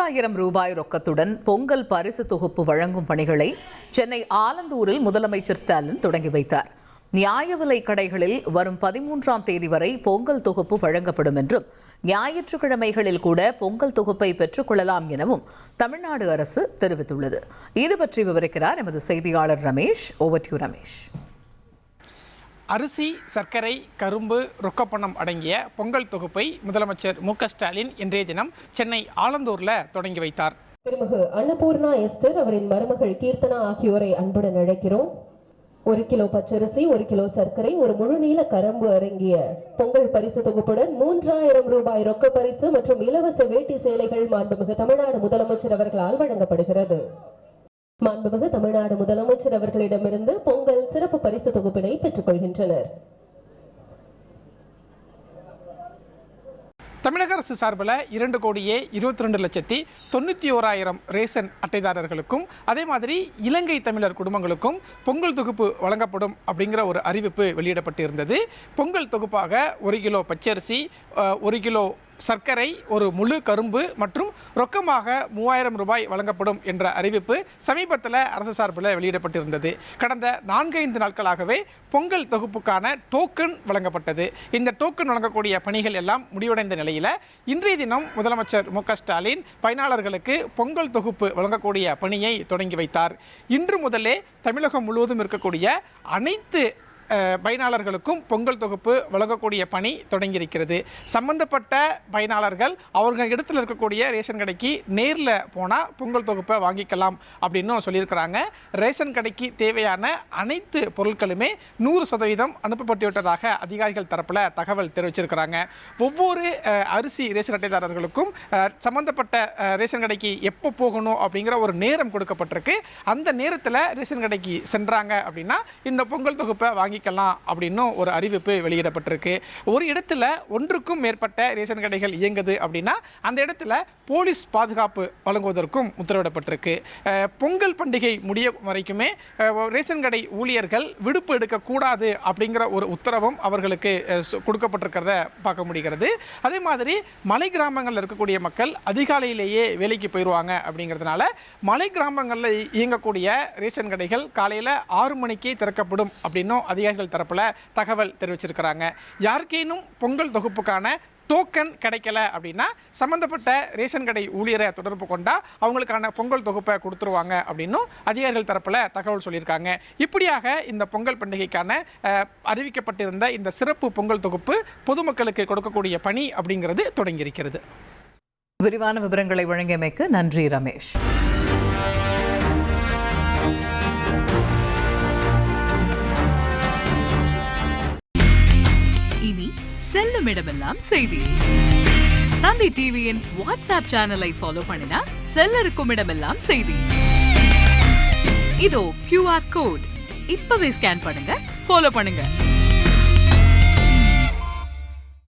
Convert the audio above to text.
3,000 ரூபாய் ரொக்கத்துடன் பொங்கல் பரிசு தொகுப்பு வழங்கும் பணிகளை சென்னை ஆலந்தூரில் முதலமைச்சர் ஸ்டாலின் தொடங்கி வைத்தார். நியாய விலை கடைகளில் வரும் 13ஆம் தேதி வரை பொங்கல் தொகுப்பு வழங்கப்படும் என்றும், ஞாயிற்றுக்கிழமைகளில் கூட பொங்கல் தொகுப்பை பெற்றுக் கொள்ளலாம் எனவும் தமிழ்நாடு அரசு தெரிவித்துள்ளது. இது பற்றி விவரிக்கிறார் எமது செய்தியாளர் ரமேஷ். Over to Ramesh. அரிசி, சர்க்கரை, கரும்பு, ரொக்கப்பணம் அடங்கிய பொங்கல் தொகுப்பை முதலமைச்சர் மு.க. ஸ்டாலின் இன்றைய தினம் சென்னை ஆலந்தூர்ல தொடங்கி வைத்தார். திருமிகு அன்னபூர்ணா எஸ்தர் அவரின் மருமகள் கீர்த்தனா ஆகியோரை அன்புடன் அழைக்கிறோம். 1 கிலோ பச்சரிசி, 1 கிலோ சர்க்கரை, ஒரு முழு நீள கரும்பு அடங்கிய பொங்கல் பரிசு தொகுப்புடன் 3,000 ரூபாய் ரொக்க பரிசு மற்றும் இலவச வேட்டி சேலைகள் மாண்புமிகு தமிழ்நாடு முதலமைச்சர் அவர்களால் வழங்கப்படுகிறது. மாண்புமிகு தமிழ்நாடு முதலமைச்சர் அவர்களிடமிருந்து பொங்கல் சிறப்பு பரிசு தொகுப்பினை பெற்றுக் கொள்கின்றனர். தமிழக அரசு சார்பில் 2,22,91,000 ரேஷன் அட்டைதாரர்களுக்கும் அதே மாதிரி இலங்கை தமிழர் குடும்பங்களுக்கும் பொங்கல் தொகுப்பு வழங்கப்படும் அப்படிங்கிற ஒரு அறிவிப்பு வெளியிடப்பட்டிருந்தது. பொங்கல் தொகுப்பாக 1 கிலோ பச்சரிசி, 1 கிலோ சர்க்கரை, ஒரு முழு கரும்பு மற்றும் ரொக்கமாக 3,000 ரூபாய் வழங்கப்படும் என்ற அறிவிப்பு சமீபத்தில் அரசு சார்பில் வெளியிடப்பட்டிருந்தது. கடந்த 4-5 நாட்களாகவே பொங்கல் தொகுப்புக்கான டோக்கன் வழங்கப்பட்டது. இந்த டோக்கன் வழங்கக்கூடிய பணிகள் எல்லாம் முடிவடைந்த நிலையில் இன்றைய தினம் முதலமைச்சர் மு.க. ஸ்டாலின் பயனாளர்களுக்கு பொங்கல் தொகுப்பு வழங்கக்கூடிய பணியை தொடங்கி வைத்தார். இன்று முதலே தமிழகம் முழுவதும் இருக்கக்கூடிய அனைத்து பயனாளர்களுக்கும் பொங்கல் தொகுப்பு வழங்கக்கூடிய பணி தொடங்கியிருக்கிறது. சம்பந்தப்பட்ட பயனாளர்கள் அவர்கள் இடத்துல இருக்கக்கூடிய ரேஷன் கடைக்கு நேரில் போனால் பொங்கல் தொகுப்பை வாங்கிக்கலாம் அப்படின்னு சொல்லியிருக்கிறாங்க. ரேஷன் கடைக்கு தேவையான அனைத்து பொருட்களுமே 100% அனுப்பப்பட்டு விட்டதாக அதிகாரிகள் தரப்பில் தகவல் தெரிவிச்சிருக்கிறாங்க. ஒவ்வொரு அரிசி ரேஷன் அட்டைதாரர்களுக்கும் சம்பந்தப்பட்ட ரேஷன் கடைக்கு எப்போ போகணும் அப்படிங்கிற ஒரு நேரம் கொடுக்கப்பட்டிருக்கு. அந்த நேரத்தில் ரேஷன் கடைக்கு சென்றாங்க அப்படின்னா இந்த பொங்கல் தொகுப்பை வாங்கிக்கலாம் அப்படின்னு ஒரு அறிவிப்பு வெளியிடப்பட்டிருக்கு. ஒரு இடத்துல ஒன்றுக்கும் மேற்பட்ட ரேஷன் கடைகள் இயங்குது அப்படின்னா அந்த இடத்துல போலீஸ் பாதுகாப்பு வழங்குவதற்கும் உத்தரவிடப்பட்டிருக்கு. பொங்கல் பண்டிகை முடிய வரைக்குமே ரேஷன் கடை ஊழியர்கள் விடுப்பு எடுக்கக்கூடாது அப்படிங்கிற ஒரு உத்தரவும் அவர்களுக்கு கொடுக்கப்பட்டிருக்கிறத பார்க்க முடிகிறது. அதே மாதிரி மலை கிராமங்களில் இருக்கக்கூடிய மக்கள் அதிகாலையிலேயே வேலைக்கு போயிடுவாங்க. அப்படிங்கிறதுனால மலை கிராமங்களில் இயங்கக்கூடிய ரேஷன் கடைகள் காலையில் 6 மணிக்கே திறக்கப்படும் அப்படின்னும் அதிகாரிகள் தரப்புல தகவல் தெரிவிச்சிருக்கிறாங்க. யாருக்கேனும் பொங்கல் தொகுப்புக்கான டோக்கன் கிடைக்கல அப்படின்னா சம்பந்தப்பட்ட ரேஷன் கடை ஊழியரை தொடர்பு கொண்டா அவங்களுக்கான பொங்கல் தொகுப்பை கொடுத்துருவாங்க அப்படின்னும் அதிகாரிகள் தரப்புல தகவல் சொல்லியிருக்காங்க. இப்படியாக இந்த பொங்கல் பண்டிகைக்கான அறிவிக்கப்பட்டிருந்த இந்த சிறப்பு பொங்கல் தொகுப்பு பொதுமக்களுக்கு கொடுக்கக்கூடிய பணி அப்படிங்கிறது தொடங்கியிருக்கிறது. விரிவான விவரங்களை வழங்கியமைக்கு நன்றி ரமேஷ். இனி செல்லும் இடமெல்லாம் செய்தி. தந்தி டிவியின் வாட்ஸ்அப் சேனலை ஃபாலோ பண்ணினா செல்ல இருக்கும் இடமெல்லாம் செய்தி. இதோ QR கோட் இப்பவே ஸ்கேன் பண்ணுங்க, ஃபாலோ பண்ணுங்க.